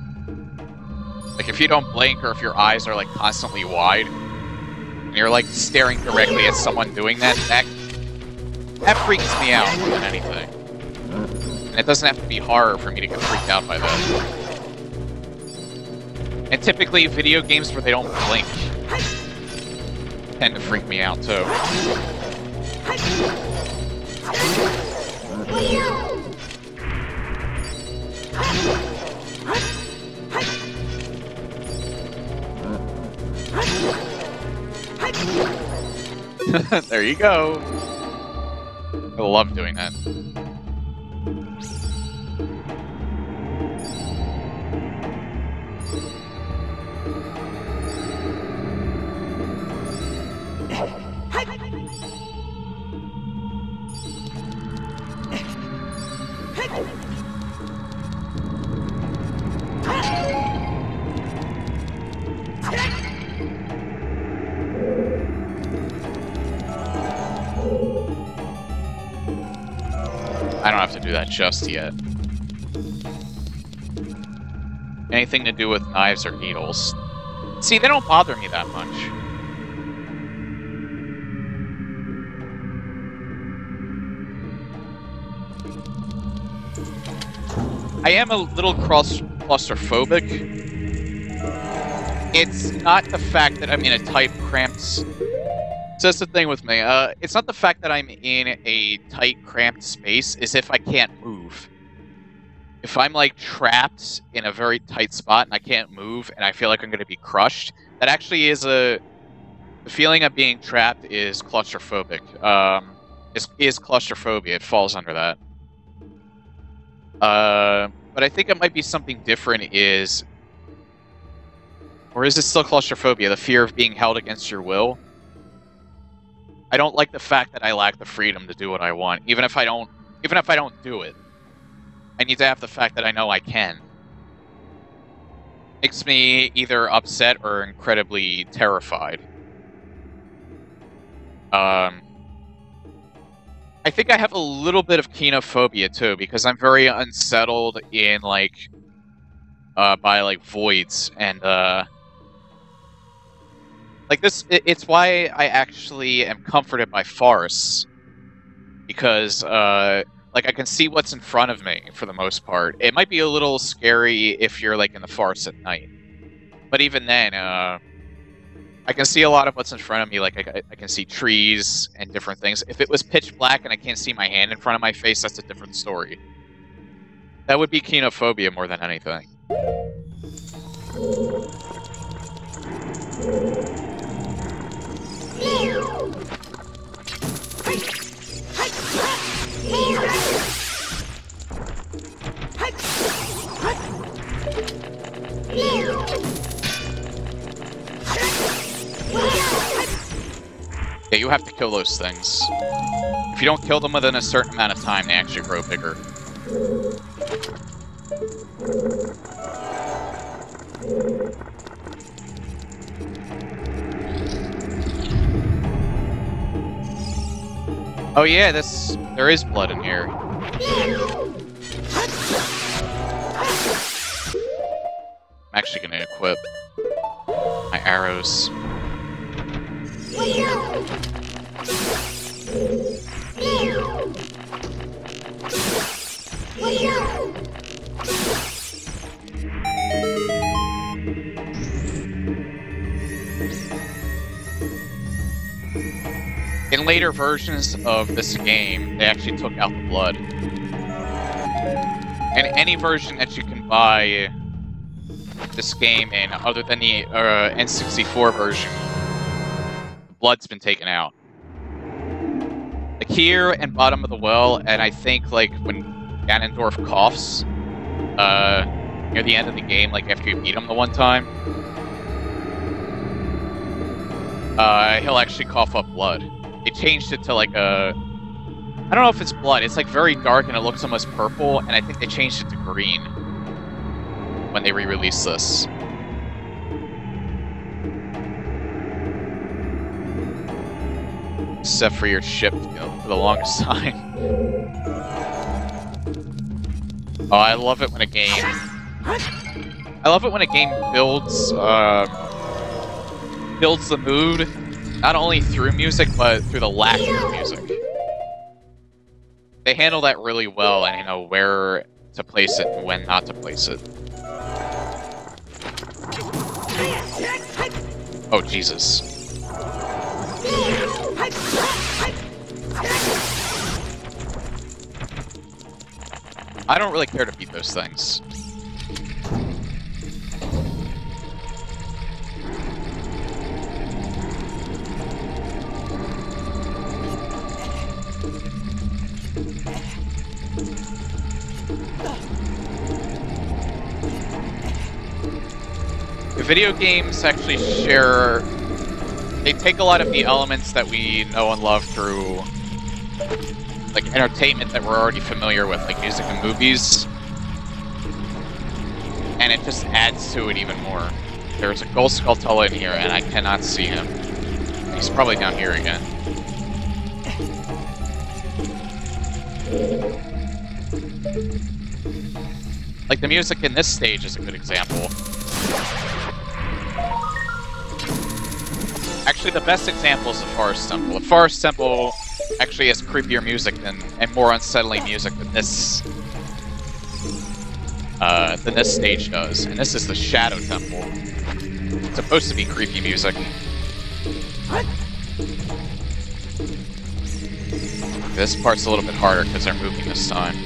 Like, if you don't blink or if your eyes are, like, constantly wide, and you're, like, staring directly at someone doing that freaks me out more than anything. And it doesn't have to be horror for me to get freaked out by that. And typically, video games where they don't blink tend to freak me out, too. There you go. I love doing that. I don't have to do that just yet. Anything to do with knives or needles. See, they don't bother me that much. I am a little claustrophobic. It's not the fact that I'm in a tight, cramped... So that's the thing with me. It's not the fact that I'm in a tight, cramped space, it's if I can't move. If I'm, like, trapped in a very tight spot and I can't move and I feel like I'm going to be crushed, that actually is the feeling of being trapped is claustrophobic. Is claustrophobia. It falls under that. But I think it might be something different is... Or is it still claustrophobia? The fear of being held against your will? I don't like the fact that I lack the freedom to do what I want, even if I don't do it. I need to have the fact that I know I can. Makes me either upset or incredibly terrified. I think I have a little bit of kenophobia too, because I'm very unsettled in by voids and like this. It's why I actually am comforted by forests, because like I can see what's in front of me for the most part. It might be a little scary if you're like in the forest at night, but even then, I can see a lot of what's in front of me. Like I can see trees and different things. If it was pitch black and I can't see my hand in front of my face, that's a different story. That would be kenophobia more than anything. Yeah, you have to kill those things. If you don't kill them within a certain amount of time, they actually grow bigger. Oh yeah, there is blood in here. I'm actually gonna equip my arrows. In later versions of this game, they actually took out the blood. And any version that you can buy this game in, other than the N64 version, the blood's been taken out. Like here and Bottom of the Well, and I think like when Ganondorf coughs near the end of the game, like after you beat him the one time, he'll actually cough up blood. They changed it to like a... I don't know if it's blood. It's like very dark and it looks almost purple, and I think they changed it to green when they re-released this. Except for your ship, you know, for the longest time. Oh, I love it when a game... I love it when a game builds the mood, not only through music, but through the lack of music. They handle that really well, and you know where to place it and when not to place it. Oh, Jesus. I don't really care to beat those things. The video games actually share... They take a lot of the elements that we know and love through like entertainment that we're already familiar with, like music and movies, and it just adds to it even more. There's a Gold Skulltula in here, and I cannot see him. He's probably down here again. Like, the music in this stage is a good example. Actually, the best example is the Forest Temple. The Forest Temple actually has creepier music and more unsettling music than this stage does. And this is the Shadow Temple. It's supposed to be creepy music. This part's a little bit harder because they're moving this time.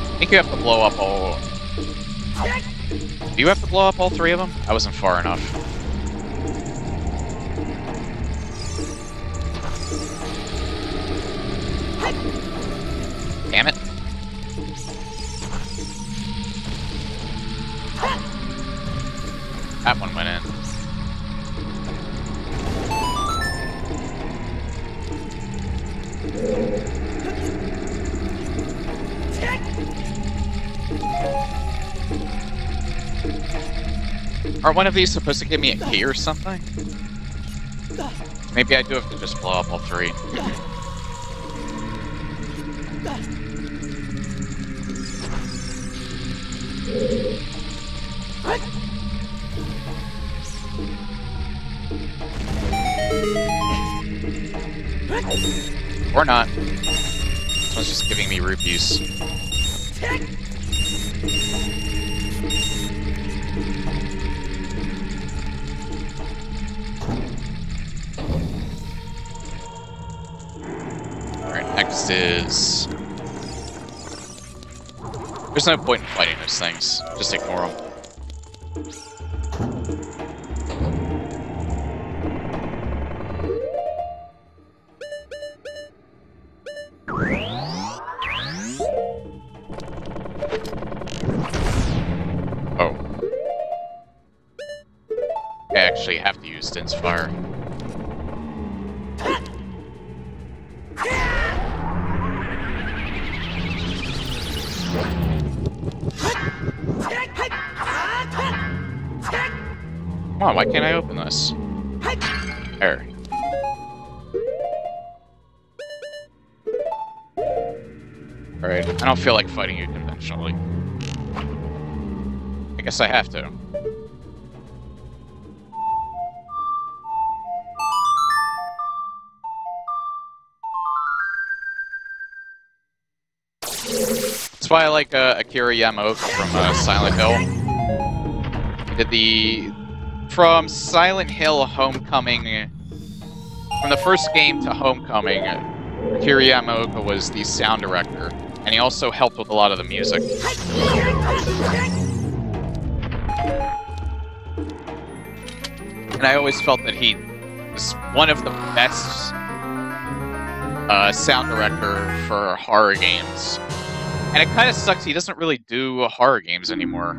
I think you have to blow up all... Do you have to blow up all three of them? I wasn't far enough. Damn it. That one went in. Are one of these supposed to give me a key or something? Maybe I do have to just blow up all three. Or not. This one's just giving me rupees. Alright, next is... There's no point in fighting those things. Just ignore them. distance fire. Come on, why can't I open this? There. Alright, I don't feel like fighting you conventionally. I guess I have to. That's why I like Akira Yamaoka from Silent Hill. He did from Silent Hill Homecoming, from the first game to Homecoming, Akira Yamaoka was the sound director, and he also helped with a lot of the music. And I always felt that he was one of the best sound director for horror games. And it kind of sucks he doesn't really do horror games anymore.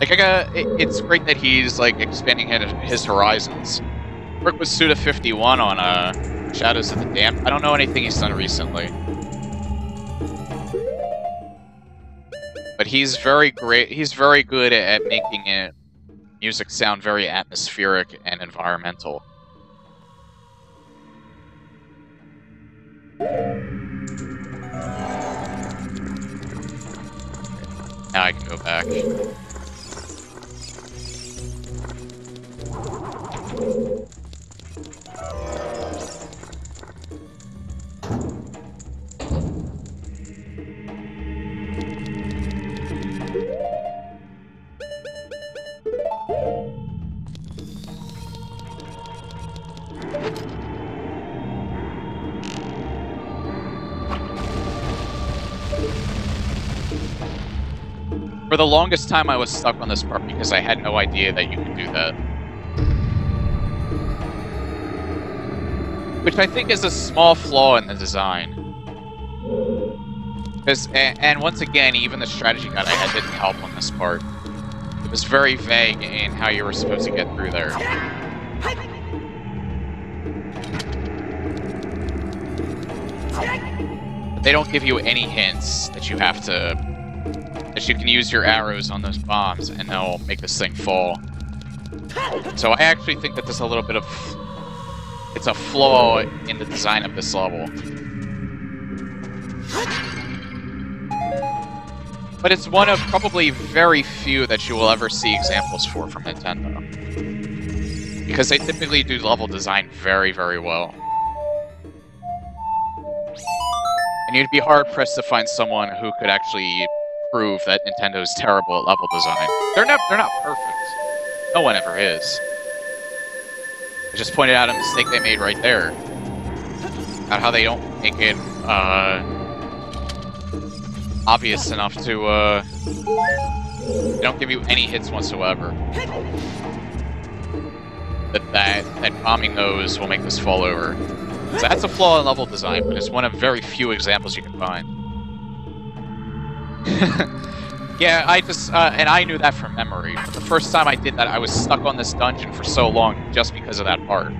Like, it's great that he's, like, expanding his horizons. Worked with Suda51 on Shadows of the Damned. I don't know anything he's done recently. But he's very great. He's very good at making music sound very atmospheric and environmental. Now I can go back. For the longest time, I was stuck on this part because I had no idea that you could do that. Which I think is a small flaw in the design. And once again, even the strategy guide I had didn't help on this part. It was very vague in how you were supposed to get through there. But they don't give you any hints that you have to... that you can use your arrows on those bombs and they'll make this thing fall. So I actually think that there's a little bit of... it's a flaw in the design of this level. But it's one of probably very few that you will ever see examples for from Nintendo. Because they typically do level design very, very well. And you'd be hard-pressed to find someone who could actually prove that Nintendo's terrible at level design. They're not perfect. No one ever is. I just pointed out a mistake they made right there. About how they don't make it, obvious enough to, they don't give you any hits whatsoever. That bombing those will make this fall over. So that's a flaw in level design, but it's one of very few examples you can find. Yeah, I just, and I knew that from memory. But the first time I did that, I was stuck on this dungeon for so long just because of that part.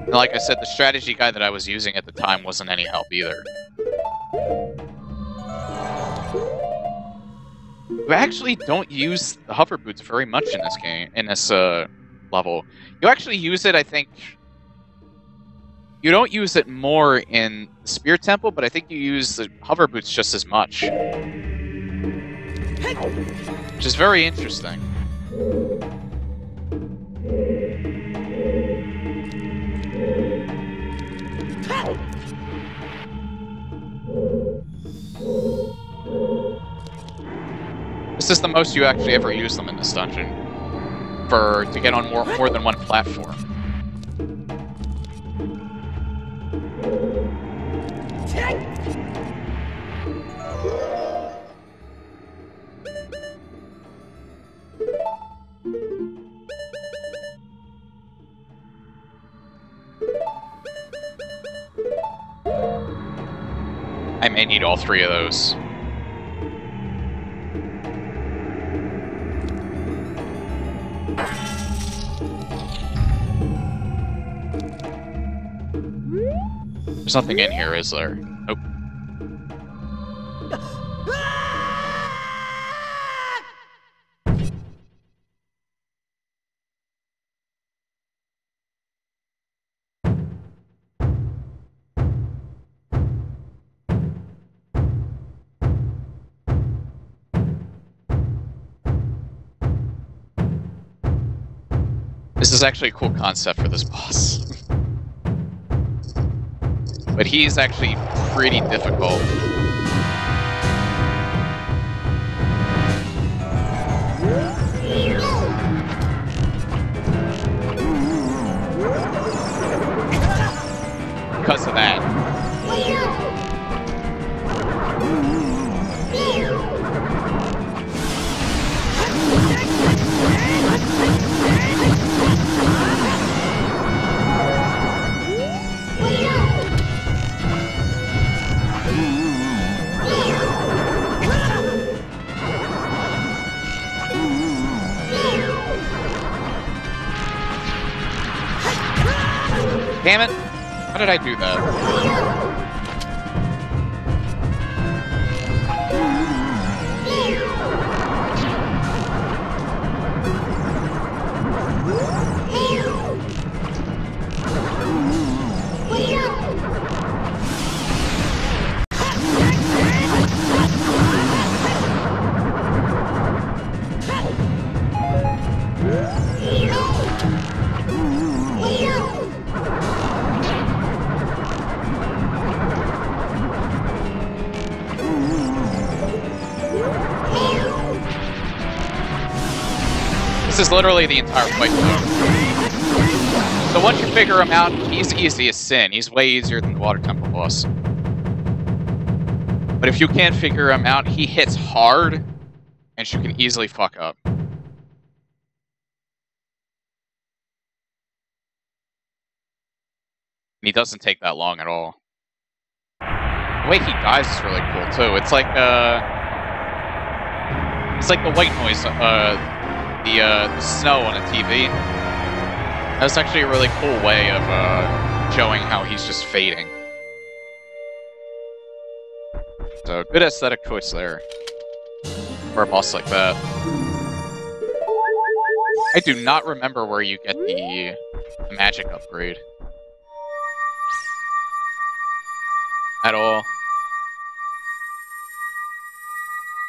And like I said, the strategy guide that I was using at the time wasn't any help either. You actually don't use the hover boots very much in this game, in this level. You actually use it, I think... You don't use it more in the Spear Temple, but I think you use the hover boots just as much. Which is very interesting. This is the most you actually ever use them in this dungeon. To get on more than one platform. may need all 3 of those. There's nothing in here, is there? Nope. This is actually a cool concept for this boss. But he's actually pretty difficult. Because of that. Damn it! How did I do that? This is literally the entire fight though. So once you figure him out, he's easy as sin. He's way easier than the Water Temple boss. But if you can't figure him out, he hits hard, and you can easily fuck up. And he doesn't take that long at all. The way he dies is really cool too. It's like the white noise, the snow on a TV. That's actually a really cool way of showing how he's just fading. So good aesthetic choice there for a boss like that. I do not remember where you get the magic upgrade at all.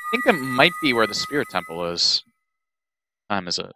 I think it might be where the Spirit Temple is. What time is it?